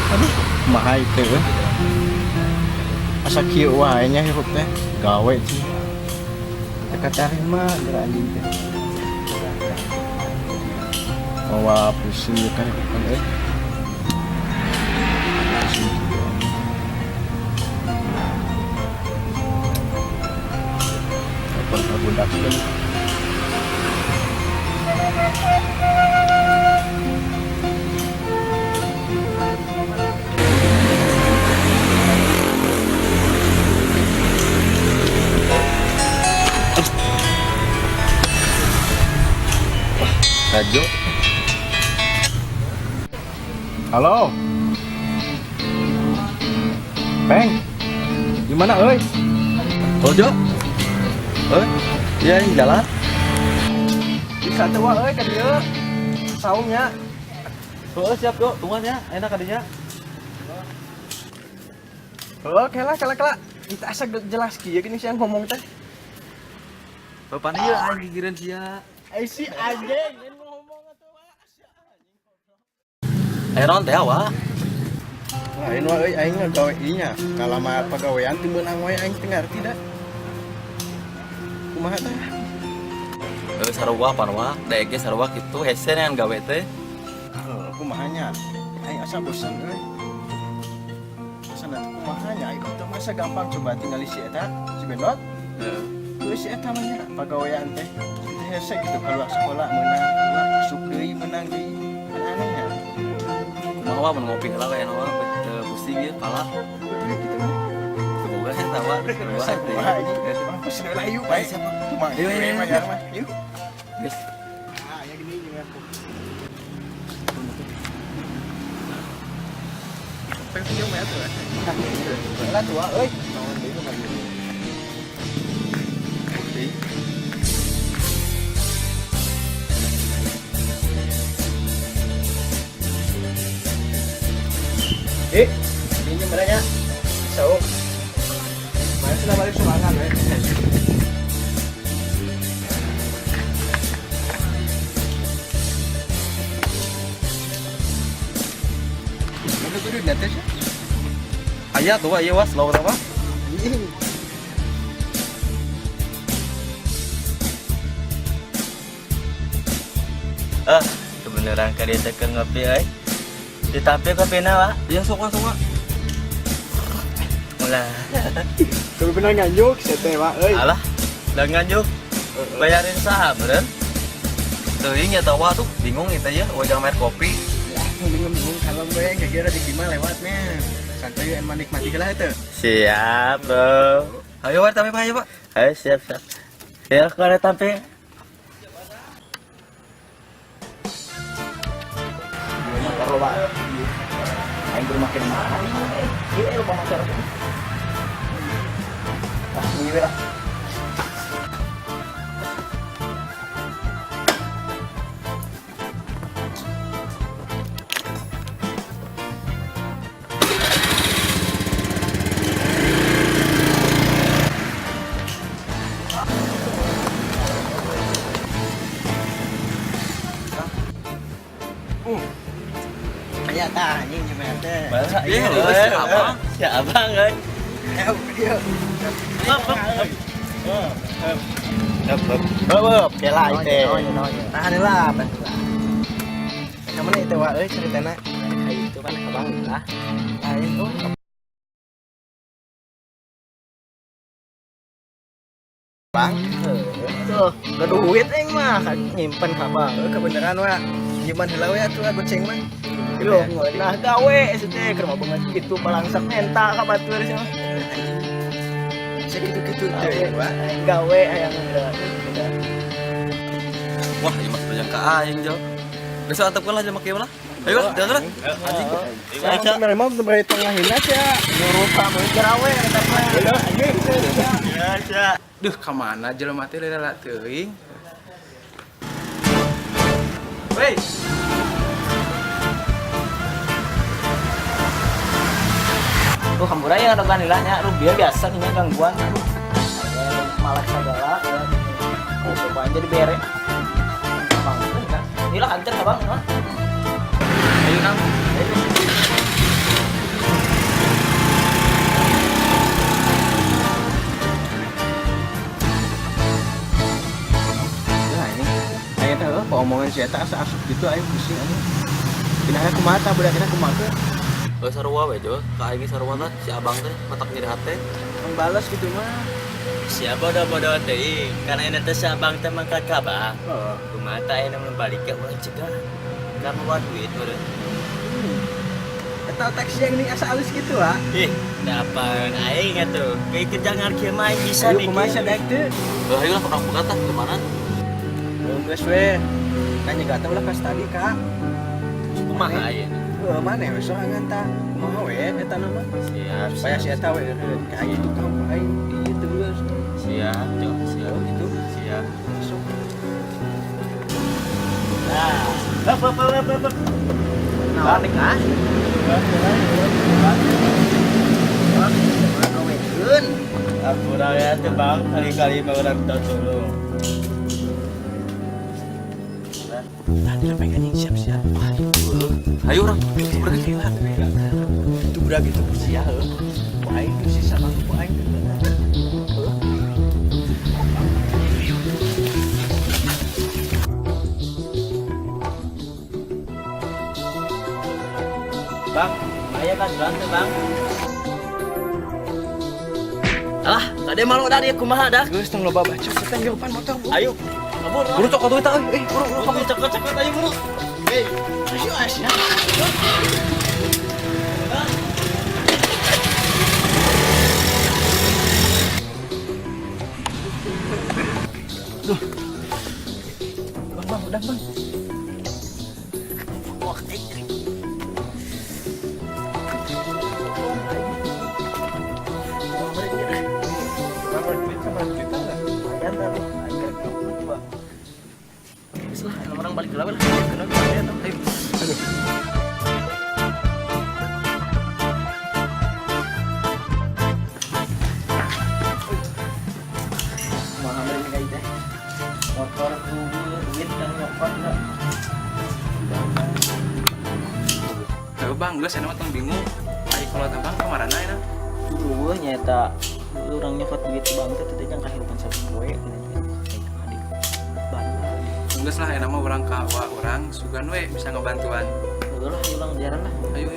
Aduh, mahal itu. Asa kieu wae nya hirup teh. Gawe sih. Dekat tarima geura anjing teh. Bawa pusing kan euy. Apa budak kan. Radio. Halo. Peng. Gimana euy? Ojo. Iya yang jalan. Bisa tuh euy ka dieu. Saumnya. Oh siap yuk, tungguan ya, enak kadinya. Oke lah, kala. Kita asa jelas kieu gini sian ngomong teh. Bapak nih aing gigireun sia. Si anjing, ngomong atuh wae. Eron teh awa. Lain wae aing ngagawe ieu nya. Ngalamar pagawean teu meunang wae aing teu ngarti da. Kumaha tah? Sarua panwa, daek ge sarua kitu hese nean gawe teh. Kumaha nya? Aing asa bosan euy. Bosan atuh kumaha nya? Aing teh masa gampang coba tinggal si eta, si Bendot. Heeh. Tuh si eta mah nya pagawean teh. Hese gitu keluar sekolah menang, keluar masuk deui menang deui. Kan aneh nya. Kumaha mun ngopi heula we naon pusing ieu pala. Gitu mah. Semoga saya tawa. Kumaha anjing? Aku sudah layu bae. Kumaha? Yuk, yuk. Geus. Ah, ya gini juga aku. Pengen video mah tuh. Lah tua euy. Naon deui nu kali. Ini beranya. So. Mana sudah balik semangat ya. Udah kudu nanti sih. Aya tuh aya was lawan apa? Kebeneran ka dia teh keur ngopi euy. Ditape kopina wa. Iya sok wa. Ulah. Kalau benar nganjuk, saya mah, Alah, udah nganjuk. Bayarin saha beureun? Teuing nya tawa tuh, bingung kita ya, wajang mer kopi. bingung kalau gue nggak kira di gimana lewatnya. Santai yang menikmati lah itu. Siap, bro. Ayo war tapi Pak, ayo Pak. Ayo siap. Ya, kalau tapi Kalau Pak, aing bermakin mahal. Iya, lupa masker. Ini lah. Kayak anjing gimana teh? iya siapa? Siapa euy? Dia. Beup, kela teh. Tahan lah, Kamu nih tewa euy ceritana. Kayak itu kan abang lah. Lain tuh. Bang, tuh, udah duit aing mah nyimpen apa? Kebeneran wa. Gimana heula we atuh goceng mah. Loh, nah gawe teh keur mah banget kitu balangsak menta ka batur sia. Segitu-gitu teh, Pak. Gawe aya udah. Wah, ieu mah banyak ka aing jo. Besok antepkeun lah jeung make lah. Ayo, jalan. Anjing. Saya memang sebagai tengahina sia. Nyuruh ka mau garawe eta mah. Anjing. Ya, sia. Duh, kemana jelema teh lela teuing? Wei. Tuh hampura ya ada ganilanya, lu biar biasa nih gangguan. Malah segala. Oh, coba aja dibere. Bang, kan? Ini lah ancer bang, mah. Ayo Kang. saya tak asa-asup gitu aing pusing aing. Pinahna kumaha tah budakna kumaha ke? Sarua we Jo, ka aing sarua teh si abang teh matak nyeri hate. Membalas gitu mah. Si abang udah bodoh teh, karena ini teh si abang teh mangkat ka abang. Heeh. Kumata aing balik ke urang cegah. Karena buat duit meureun. Eta taksi yang ini asa alus gitu ah. Ih, dapan aing atuh. Kayak kerja ngarki mah aing bisa Ayo kumaha sadak teh? Ayo lah pernah buka tah ke mana? Geus we. Nanya gak tau lah kas tadi kak. Kumaha ayeuna? Mana we sorangan tah. Kumaha we eta nama? Siap, Supaya si eta we eureun ka aing itu kamu aing ieu terus. siap, Jo, siap. Oh gitu. Siap. Masuk. Nah, apa. Balik ah. Mana we keun? Apura ya tuh bang, kali-kali mau orang minta tolong. Tadi udah pengen siap-siap. Ayo orang, berarti Itu udah gitu sia heuh. Aing tuh sisa aku aing. Bang, Maya kan berantem bang. ah, tadi malu dari kumaha dah. Geus tong loba baca seteng di depan motor. Ayo, kabur. Buru cok atuh eta euy. Buru Kamu cepet-cepet ayo buru. Hei, ayo asna. Bang, udah bang. Orang balik ke lawan lah. Kenapa ya? Ayo. Mahal beri kayak teh. Motor duit kan nyokot enggak. Heuh bang, geus cenah mah tong bingung. Ai kolot abang kamarana eta? Dulu nyata orang nyokot duit ke bang teh yang kehidupan sabu poe gitu. Geus lah enak mah urang ka urang sugan we bisa ngebantuan. Udah lah, ulang jarang lah. Ayo.